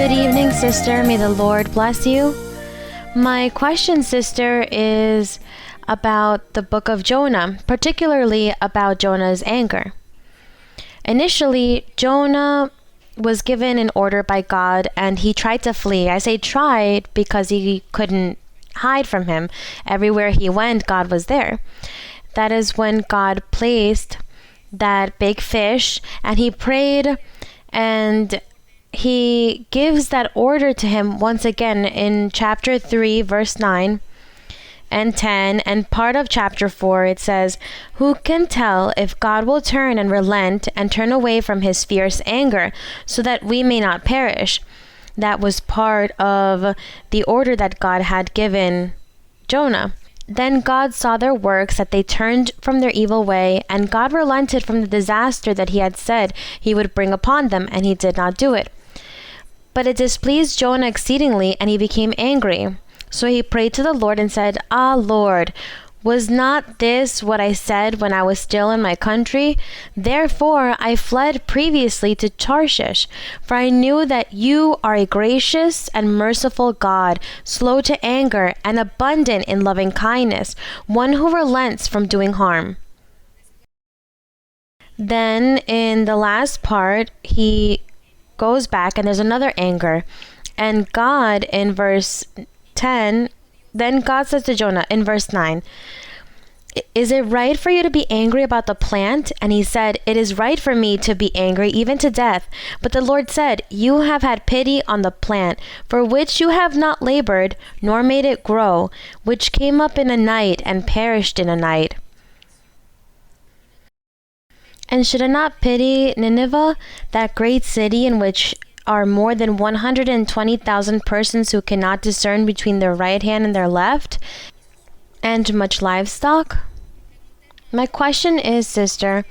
Good evening, sister. May the Lord bless you. My question, sister, is about the book of Jonah, particularly about Jonah's anger. Initially, Jonah was given an order by God and he tried to flee. I say tried because he couldn't hide from him. Everywhere he went, God was there. That is when God placed that big fish and he prayed, and he gives that order to him once again in chapter 3, verse 9 and 10, and part of chapter 4. It says, "Who can tell if God will turn and relent and turn away from his fierce anger so that we may not perish?" That was part of the order that God had given Jonah. Then God saw their works, that they turned from their evil way, and God relented from the disaster that he had said he would bring upon them, and he did not do it. But it displeased Jonah exceedingly, and he became angry. So he prayed to the Lord and said, "Ah, Lord, was not this what I said when I was still in my country? Therefore I fled previously to Tarshish, for I knew that you are a gracious and merciful God, slow to anger and abundant in loving kindness, one who relents from doing harm." Then in the last part, he goes back and there's another anger. And God in verse 10, then God says to Jonah in verse 9, "Is it right for you to be angry about the plant?" And he said, "It is right for me to be angry, even to death." But the Lord said, "You have had pity on the plant, for which you have not labored, nor made it grow, which came up in a night and perished in a night. And should I not pity Nineveh, that great city in which are more than 120,000 persons who cannot discern between their right hand and their left, and much livestock?" My question is, sister,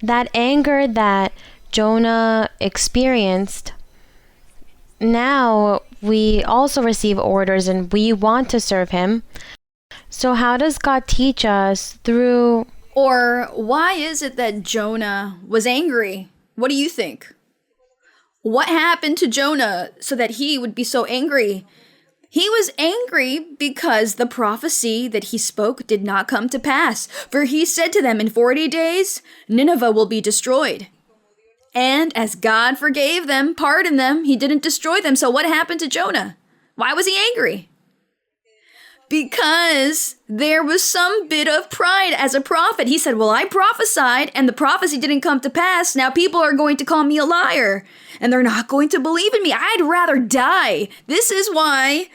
that anger that Jonah experienced, now we also receive orders and we want to serve him. So how does God teach us through... Or why is it that Jonah was angry? What do you think? What happened to Jonah so that he would be so angry? He was angry because the prophecy that he spoke did not come to pass. For he said to them, in 40 days, Nineveh will be destroyed. And as God forgave them, pardoned them, he didn't destroy them. So what happened to Jonah? Why was he angry? Because there was some bit of pride as a prophet. He said, well, I prophesied and the prophecy didn't come to pass. Now people are going to call me a liar and they're not going to believe in me. I'd rather die. This is why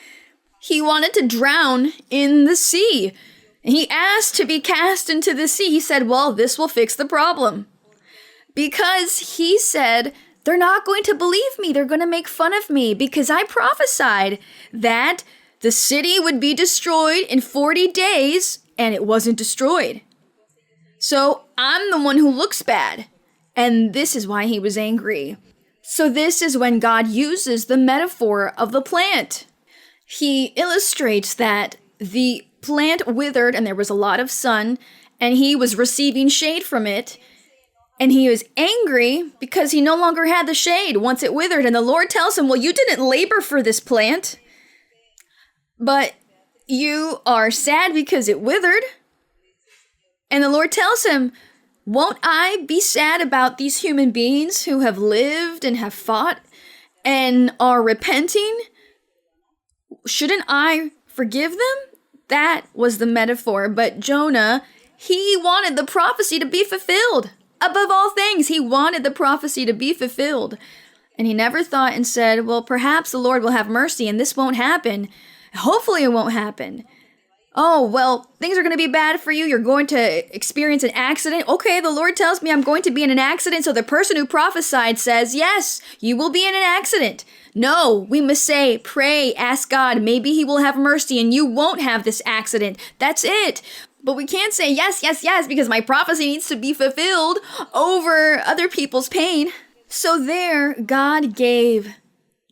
he wanted to drown in the sea. He asked to be cast into the sea. He said, well, this will fix the problem. Because he said, they're not going to believe me. They're going to make fun of me because I prophesied that the city would be destroyed in 40 days, and it wasn't destroyed. So I'm the one who looks bad. And this is why he was angry. So this is when God uses the metaphor of the plant. He illustrates that the plant withered and there was a lot of sun, and he was receiving shade from it. And he was angry because he no longer had the shade once it withered. And the Lord tells him, well, you didn't labor for this plant, but you are sad because it withered. And the Lord tells him, won't I be sad about these human beings who have lived and have fought and are repenting? Shouldn't I forgive them? That was the metaphor. But Jonah, he wanted the prophecy to be fulfilled. Above all things, he wanted the prophecy to be fulfilled. And he never thought and said, well, perhaps the Lord will have mercy and this won't happen. Hopefully it won't happen. Oh, well, things are going to be bad for you. You're going to experience an accident. Okay, the Lord tells me I'm going to be in an accident. So the person who prophesied says, yes, you will be in an accident. No, we must say, pray, ask God. Maybe he will have mercy and you won't have this accident. That's it. But we can't say yes, yes, yes, because my prophecy needs to be fulfilled over other people's pain. So there, God gave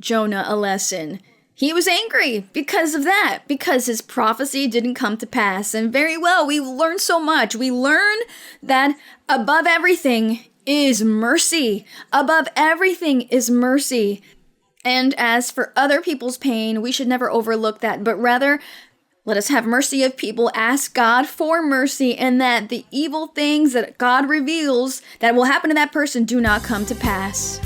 Jonah a lesson. He was angry because of that, because his prophecy didn't come to pass. And very well, we learn so much. We learn that above everything is mercy. Above everything is mercy. And as for other people's pain, we should never overlook that, but rather let us have mercy of people, ask God for mercy, and that the evil things that God reveals that will happen to that person do not come to pass.